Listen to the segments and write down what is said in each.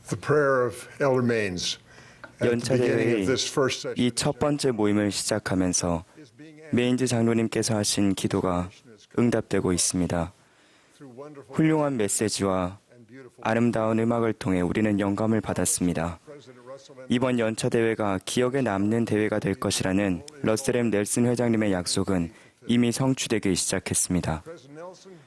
The prayer of Elder Maines at the 연차 beginning 대회의 of this first session 이 첫 번째 모임을 시작하면서 메인즈 장로님께서 하신 기도가 응답되고 있습니다. through wonderful 훌륭한 메시지와 and beautiful. 아름다운 음악을 통해 우리는 영감을 받았습니다. President Russell M. 이번 연차 대회가 기억에 남는 대회가 될 것이라는 러셀 M. 넬슨 회장님의 약속은 이미 성취되기 시작했습니다. President Nelson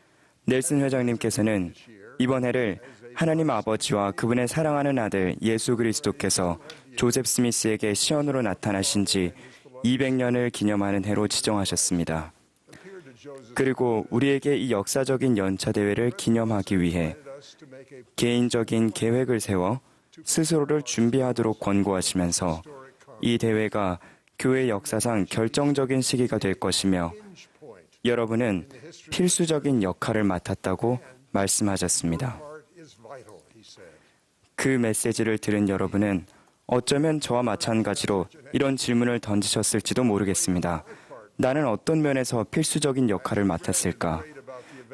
넬슨 회장님께서는 이번 해를 하나님 아버지와 그분의 사랑하는 아들 예수 그리스도께서 조셉 스미스에게 시언으로 나타나신 지 200년을 기념하는 해로 지정하셨습니다. appeared to Joseph 그리고 우리에게 이 역사적인 연차 대회를 기념하기 위해 and us to make a 개인적인 계획을 세워 스스로를 준비하도록 권고하시면서 이 대회가 교회 역사상 결정적인 시기가 될 것이며 hinge point. 여러분은 필수적인 역할을 맡았다고 말씀하셨습니다. Part is vital, he said. 그 메시지를 들은 여러분은 어쩌면 저와 마찬가지로 이런 질문을 던지셨을지도 모르겠습니다. 나는 어떤 면에서 필수적인 역할을 맡았을까?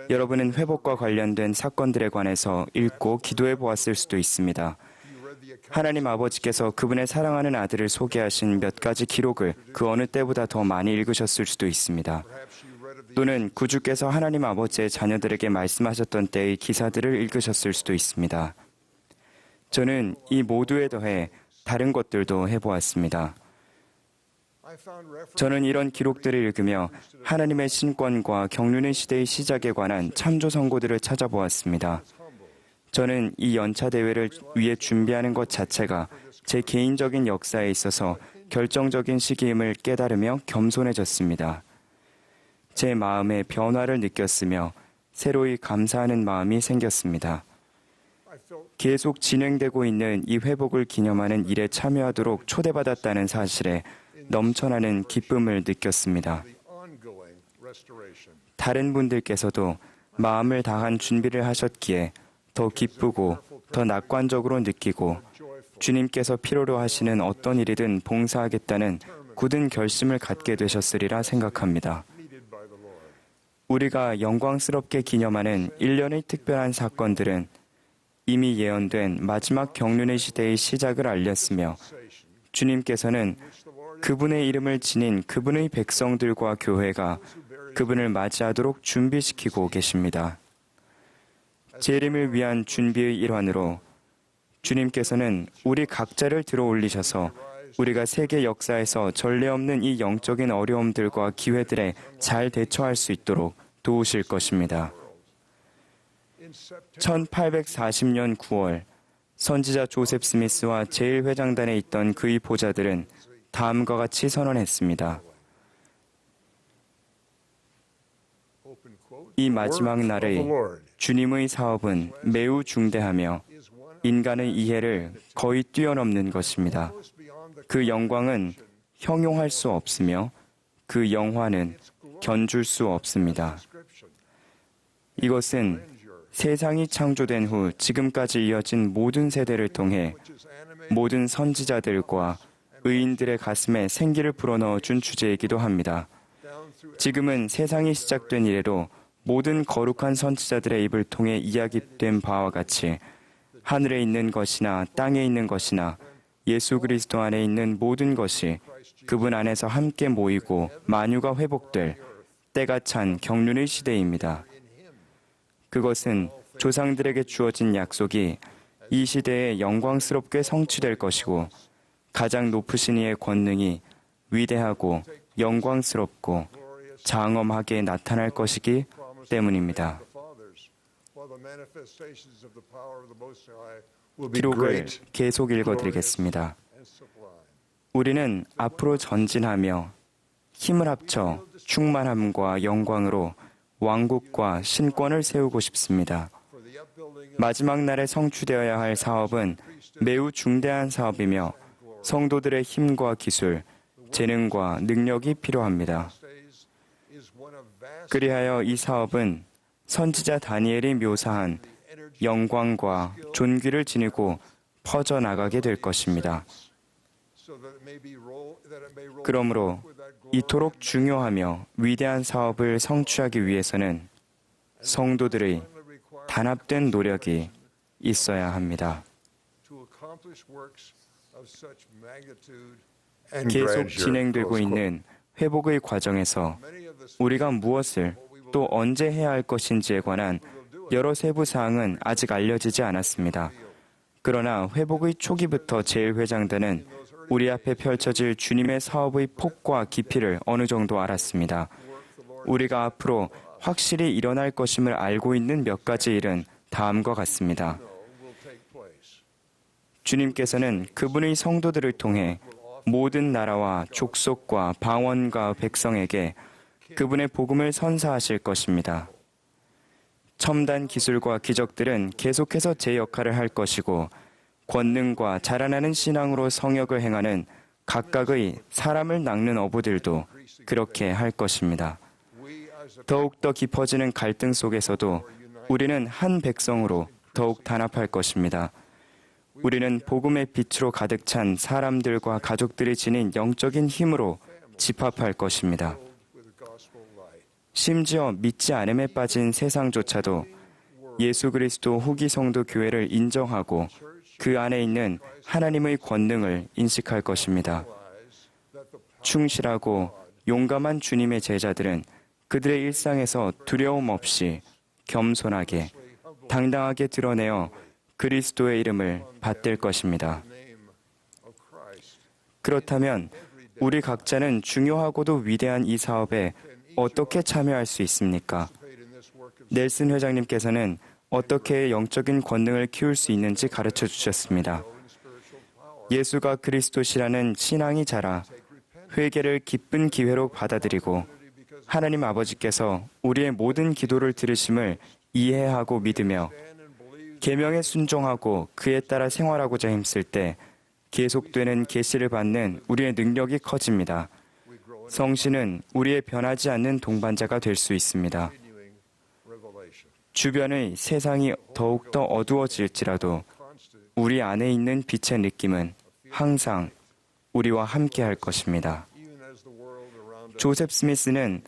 여러분은 회복과 관련된 사건들에 관해서 읽고 기도해 보았을 수도 있습니다. You read the account 하나님 아버지께서 그분의 사랑하는 아들을 소개하신 몇 가지 기록을 그 어느 때보다 더 많이 읽으셨을 수도 있습니다. perhaps you read of the 또는 구주께서 하나님 아버지의 자녀들에게 말씀하셨던 때의 기사들을 읽으셨을 수도 있습니다. 저는 이 모두에 더해 다른 것들도 해보았습니다. I found reference 저는 이런 기록들을 읽으며 하나님의 신권과 경륜의 시대의 시작에 관한 참조 선고들을 찾아보았습니다. 저는 이 연차 대회를 위해 준비하는 것 자체가 제 개인적인 역사에 있어서 결정적인 시기임을 깨달으며 겸손해졌습니다. 제 마음의 변화를 느꼈으며 새로이 감사하는 마음이 생겼습니다. I felt 계속 진행되고 있는 이 회복을 기념하는 일에 참여하도록 초대받았다는 사실에 넘쳐나는 기쁨을 느꼈습니다. the ongoing restoration. 다른 분들께서도 마음을 다한 준비를 하셨기에 더 기쁘고 더 낙관적으로 느끼고 주님께서 필요로 하시는 어떤 일이든 봉사하겠다는 굳은 결심을 갖게 되셨으리라 생각합니다. Needed by the Lord. 우리가 영광스럽게 기념하는 일련의 특별한 사건들은 이미 예언된 마지막 경륜의 시대의 시작을 알렸으며 주님께서는 그분의 이름을 지닌 그분의 백성들과 교회가 그분을 맞이하도록 준비시키고 계십니다. 재림을 위한 준비의 일환으로 주님께서는 우리 각자를 들어 올리셔서 우리가 세계 역사에서 전례 없는 이 영적인 어려움들과 기회들에 잘 대처할 수 있도록 도우실 것입니다. In September 1840년 9월 선지자 조셉 스미스와 제1회장단에 있던 그의 보좌들은 다음과 같이 선언했습니다. open quote, 이 "The 마지막 work of the 날의 Lord 주님의 사업은 매우 중대하며 is one 인간의 이해를 거의 뛰어넘는 것입니다. almost beyond the 그 영광은 형용할 수 없으며 그 영화는 견줄 수 없습니다. description. 이것은 세상이 창조된 후 지금까지 이어진 모든 세대를 통해 Which is animated 모든 선지자들과 의인들의 가슴에 생기를 불어넣어 준 주제이기도 합니다. down through 지금은 세상이 시작된 이래로 모든 거룩한 선지자들의 입을 통해 이야기된 바와 같이 하늘에 있는 것이나 땅에 있는 것이나 예수 그리스도 안에 있는 모든 것이 그분 안에서 함께 모이고 만유가 회복될 때가 찬 경륜의 시대입니다. 그것은 조상들에게 주어진 약속이 이 시대에 영광스럽게 성취될 것이고 가장 높으신 이의 권능이 위대하고 영광스럽고 장엄하게 나타날 것이기 때문입니다. the fathers, while the manifestations of the power of the Most High will be 기록을 great 계속 읽어드리겠습니다. and sublime. 우리는 앞으로 전진하며 힘을 합쳐 충만함과 영광으로 왕국과 신권을 세우고 싶습니다. For the upbuilding of 마지막 날에 성취되어야 할 사업은 매우 중대한 사업이며 성도들의 힘과 기술, 재능과 능력이 필요합니다. days is one of vast 그리하여 이 사업은 선지자 다니엘이 묘사한 영광과 존귀를 지니고 퍼져나가게 될 것입니다. so that it may roll 그러므로 이토록 중요하며 위대한 사업을 성취하기 위해서는 성도들의 단합된 노력이 있어야 합니다. to accomplish works of such magnitude and 계속 grandeur. 진행되고 있는 회복의 과정에서 Many of the 우리가 무엇을 또 언제 해야 할 것인지에 관한 여러 세부 사항은 아직 알려지지 않았습니다. 그러나 회복의 초기부터 제1회장단은 우리 앞에 펼쳐질 주님의 사업의 폭과 깊이를 어느 정도 알았습니다. 우리가 앞으로 확실히 일어날 것임을 알고 있는 몇 가지 일은 다음과 같습니다. will take place. 주님께서는 그분의 성도들을 통해 모든 나라와 족속과 방언과 백성에게 그분의 복음을 선사하실 것입니다. 첨단 기술과 기적들은 계속해서 제 역할을 할 것이고 권능과 자라나는 신앙으로 성역을 행하는 각각의 사람을 낚는 어부들도 그렇게 할 것입니다. We as a 더욱더 깊어지는 갈등 속에서도 우리는 한 백성으로 더욱 단합할 것입니다. 우리는 복음의 빛으로 가득 찬 사람들과 가족들이 지닌 영적인 힘으로 집합할 것입니다. with gospel light. 심지어 믿지 않음에 빠진 세상조차도 예수 그리스도 후기 성도 교회를 인정하고 그 안에 있는 하나님의 권능을 인식할 것입니다. Realize that the 충실하고 용감한 주님의 제자들은 그들의 일상에서 두려움 없이 겸손하게 당당하게 드러내어 그리스도의 이름을 받들 것입니다. name of Christ 그렇다면 우리 각자는 중요하고도 위대한 이 사업에 어떻게 참여할 수 있습니까? participate in this work of 넬슨 회장님께서는 어떻게 영적인 권능을 키울 수 있는지 가르쳐 주셨습니다. spiritual power. 예수가 그리스도시라는 신앙이 자라 회개를 기쁜 기회로 받아들이고 하나님 아버지께서 우리의 모든 기도를 들으심을 이해하고 믿으며 Stand and believe 계명에 순종하고 그에 따라 생활하고자 힘쓸 때 계속되는 계시를 받는 우리의 능력이 커집니다. we grow in 성신은 우리의 변하지 않는 동반자가 될 수 있습니다. continuing revelation. 주변의 세상이 더욱더 어두워질지라도 Constant 우리 안에 있는 빛의 느낌은 항상 우리와 함께 할 것입니다. even as the world around us 조셉 스미스는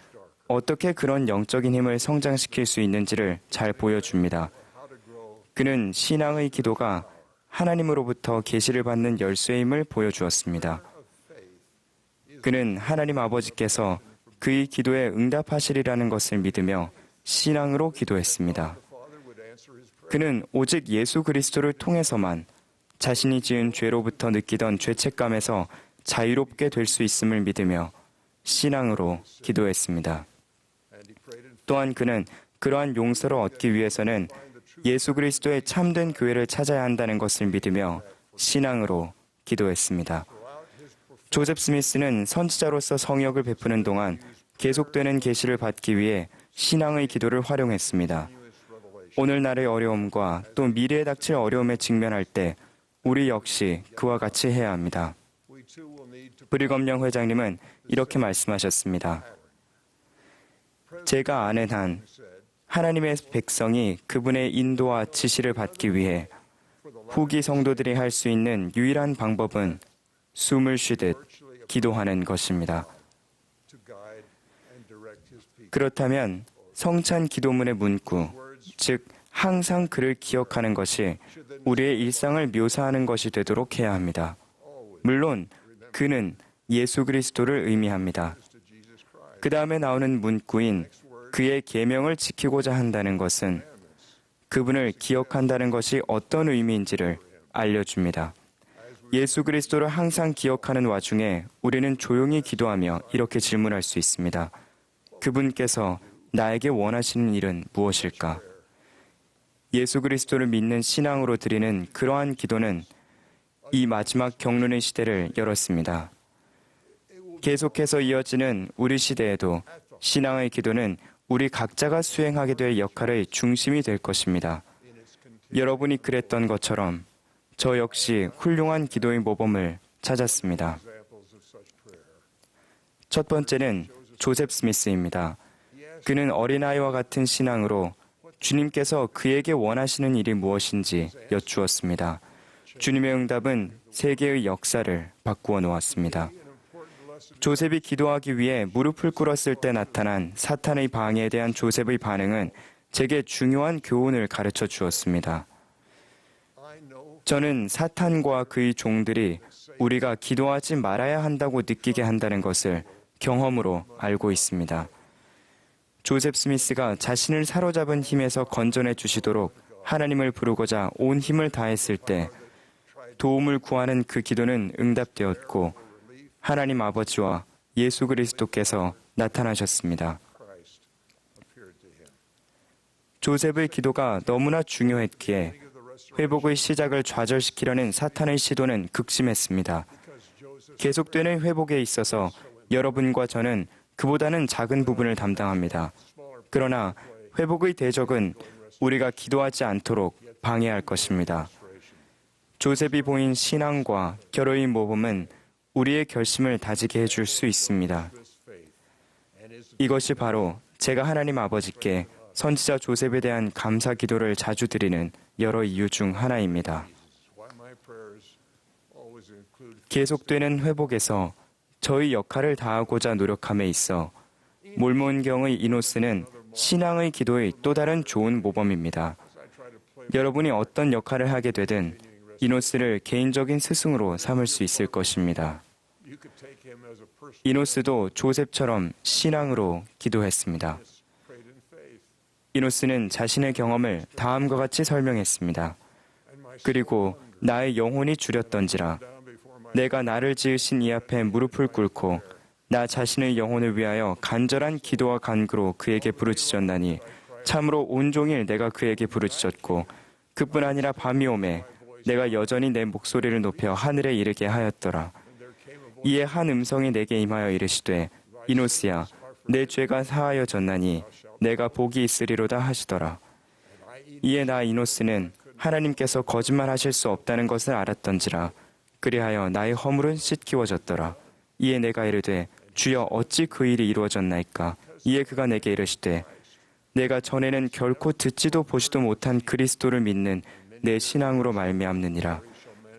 어떻게 그런 영적인 힘을 성장시킬 수 있는지를 잘 보여줍니다. how to grow 그는 신앙의 기도가 하나님으로부터 계시를 받는 열쇠임을 보여주었습니다. of faith is 그는 하나님 아버지께서 그의 기도에 응답하시리라는 것을 믿으며 신앙으로 기도했습니다. the Father would answer his prayer. 그는 오직 예수 그리스도를 통해서만 자신이 지은 죄로부터 느끼던 죄책감에서 자유롭게 될 수 있음을 믿으며 신앙으로 기도했습니다. And he prayed in 또한 그는 그러한 용서를 얻기 위해서는 예수 그리스도의 참된 교회를 찾아야 한다는 것을 믿으며 신앙으로 기도했습니다. 조셉 스미스는 선지자로서 성역을 베푸는 동안 계속되는 계시를 받기 위해 신앙의 기도를 활용했습니다. continuous revelation. 오늘날의 어려움과 또 미래에 닥칠 어려움에 직면할 때 우리 역시 그와 같이 해야 합니다. We too will need to 브리검령 회장님은 이렇게 말씀하셨습니다. 제가 아는 한 said 하나님의 백성이 그분의 인도와 지시를 받기 위해 후기 성도들이 할 수 있는 유일한 방법은 숨을 쉬듯 기도하는 것입니다. to guide and direct his people. 그렇다면 성찬 기도문의 문구, 즉 항상 그를 기억하는 것이 우리의 일상을 묘사하는 것이 되도록 해야 합니다. 물론 그는 예수 그리스도를 의미합니다. To Jesus Christ. 그 다음에 나오는 문구인 그의 계명을 지키고자 한다는 것은 그분을 기억한다는 것이 어떤 의미인지를 알려줍니다. 예수 그리스도를 항상 기억하는 와중에 우리는 조용히 기도하며 이렇게 질문할 수 있습니다. 그분께서 나에게 원하시는 일은 무엇일까? 예수 그리스도를 믿는 신앙으로 드리는 그러한 기도는 이 마지막 경륜의 시대를 열었습니다. 계속해서 이어지는 우리 시대에도 신앙의 기도는 우리 각자가 수행하게 될 역할의 중심이 될 것입니다. 여러분이 그랬던 것처럼 저 역시 훌륭한 기도의 모범을 찾았습니다. Examples of such prayer. 첫 번째는 조셉 스미스입니다. 그는 어린아이와 같은 신앙으로 주님께서 그에게 원하시는 일이 무엇인지 여쭈었습니다. 주님의 응답은 세계의 역사를 바꾸어 놓았습니다. 조셉이 기도하기 위해 무릎을 꿇었을 때 나타난 사탄의 방해에 대한 조셉의 반응은 제게 중요한 교훈을 가르쳐 주었습니다. 저는 사탄과 그의 종들이 우리가 기도하지 말아야 한다고 느끼게 한다는 것을 경험으로 알고 있습니다. 조셉 스미스가 자신을 사로잡은 힘에서 건져내 주시도록 하나님을 부르고자 온 힘을 다했을 때 도움을 구하는 그 기도는 응답되었고 하나님 아버지와 예수 그리스도께서 나타나셨습니다. 조셉의 기도가 너무나 중요했기에 회복의 시작을 좌절시키려는 사탄의 시도는 극심했습니다. 계속되는 회복에 있어서 여러분과 저는 그보다는 작은 부분을 담당합니다. 그러나 회복의 대적은 우리가 기도하지 않도록 방해할 것입니다. 조셉이 보인 신앙과 결의의 모범은 우리의 결심을 다지게 해줄 수 있습니다. 이것이 바로 제가 하나님 아버지께 선지자 조셉에 대한 감사 기도를 자주 드리는 여러 이유 중 하나입니다. 계속되는 회복에서 저의 역할을 다하고자 노력함에 있어 몰몬경의 이노스는 신앙의 기도의 또 다른 좋은 모범입니다. 여러분이 어떤 역할을 하게 되든 이노스를 개인적인 스승으로 삼을 수 있을 것입니다. 이노스도 조셉처럼 신앙으로 기도했습니다. 이노스는 자신의 경험을 다음과 같이 설명했습니다. 그리고 나의 영혼이 주렸던지라 내가 나를 지으신 이 앞에 무릎을 꿇고 나 자신의 영혼을 위하여 간절한 기도와 간구로 그에게 부르짖었나니 참으로 온종일 내가 그에게 부르짖었고 그뿐 아니라 밤이 오매 내가 여전히 내 목소리를 높여 하늘에 이르게 하였더라. 이에 한 음성이 내게 임하여 이르시되 이노스야 내 죄가 사하여졌나니 내가 복이 있으리로다 하시더라. 이에 나 이노스는 하나님께서 거짓말하실 수 없다는 것을 알았던지라 그리하여 나의 허물은 씻기워졌더라. 이에 내가 이르되 주여 어찌 그 일이 이루어졌나이까. 이에 그가 내게 이르시되 내가 전에는 결코 듣지도 보지도 못한 그리스도를 믿는 내 신앙으로 말미암느니라.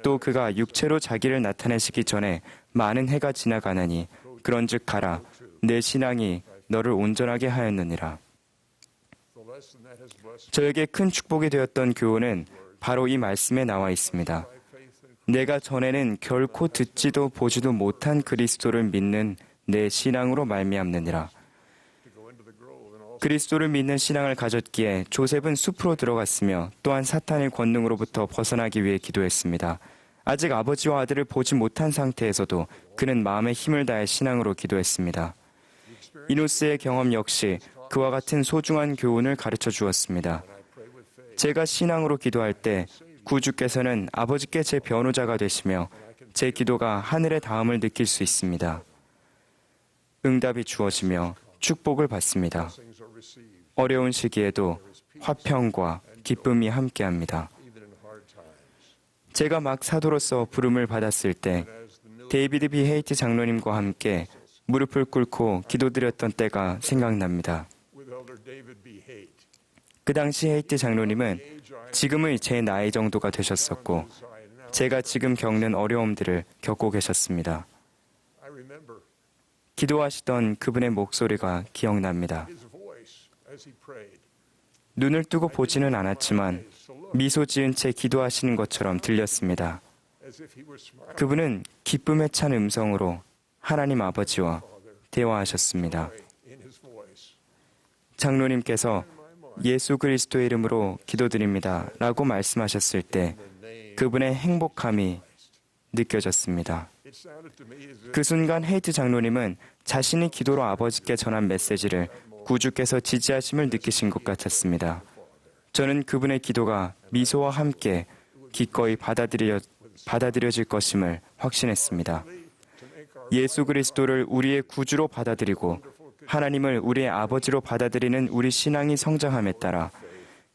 또 그가 육체로 자기를 나타내시기 전에 많은 해가 지나가나니 그런즉 가라 내 신앙이 너를 온전하게 하였느니라. 저에게 큰 축복이 되었던 교훈은 바로 이 말씀에 나와 있습니다. 내가 전에는 결코 듣지도 보지도 못한 그리스도를 믿는 내 신앙으로 말미암느니라. 그리스도를 믿는 신앙을 가졌기에 조셉은 숲으로 들어갔으며 또한 사탄의 권능으로부터 벗어나기 위해 기도했습니다. 아직 아버지와 아들을 보지 못한 상태에서도 그는 마음의 힘을 다해 신앙으로 기도했습니다. 이노스의 경험 역시 그와 같은 소중한 교훈을 가르쳐 주었습니다. 제가 신앙으로 기도할 때 구주께서는 아버지께 제 변호자가 되시며 제 기도가 하늘의 닿음을 느낄 수 있습니다. 응답이 주어지며 축복을 받습니다. 어려운 시기에도 화평과 기쁨이 함께합니다. 제가 막 사도로서 부름을 받았을 때 데이비드 비 헤이트 장로님과 함께 무릎을 꿇고 기도드렸던 때가 생각납니다. 그 당시 헤이트 장로님은 지금의 제 나이 정도가 되셨었고 제가 지금 겪는 어려움들을 겪고 계셨습니다. 기도하시던 그분의 목소리가 기억납니다. 눈을 뜨고 보지는 않았지만 미소 지은 채 기도하시는 것처럼 들렸습니다. 그분은 기쁨에 찬 음성으로 하나님 아버지와 대화하셨습니다. 장로님께서 예수 그리스도의 이름으로 기도드립니다 라고 말씀하셨을 때 그분의 행복함이 느껴졌습니다. 그 순간 헤이트 장로님은 자신이 기도로 아버지께 전한 메시지를 구주께서 지지하심을 느끼신 것 같았습니다. 저는 그분의 기도가 미소와 함께 기꺼이 받아들여질 것임을 확신했습니다. 예수 그리스도를 우리의 구주로 받아들이고 하나님을 우리의 아버지로 받아들이는 우리 신앙이 성장함에 따라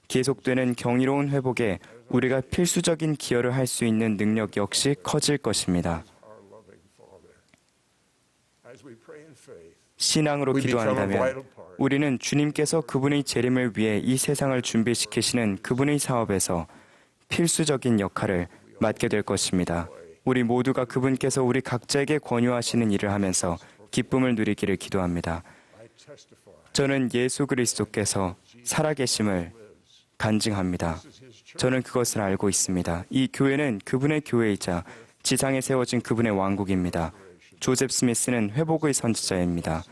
계속되는 경이로운 회복에 우리가 필수적인 기여를 할 수 있는 능력 역시 커질 것입니다. 신앙으로 기도한다면 우리는 주님께서 그분의 재림을 위해 이 세상을 준비시키시는 그분의 사업에서 필수적인 역할을 맡게 될 것입니다. 우리 모두가 그분께서 우리 각자에게 권유하시는 일을 하면서 기쁨을 누리기를 기도합니다. 저는 예수 그리스도께서 살아계심을 간증합니다. 저는 그것을 알고 있습니다. 이 교회는 그분의 교회이자 지상에 세워진 그분의 왕국입니다. 조셉 스미스는 회복의 선지자입니다.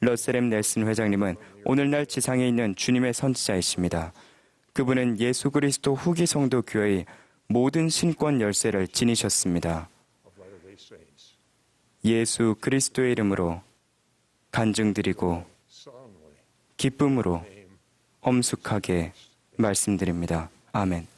러셀 M. 넬슨 회장님은 오늘날 지상에 있는 주님의 선지자이십니다. 그분은 예수 그리스도 후기 성도 교회의 모든 신권 열쇠를 지니셨습니다. of Latter-day Saints. 예수 그리스도의 이름으로 간증드리고 Solemnly 기쁨으로 name 엄숙하게 말씀드립니다. 아멘.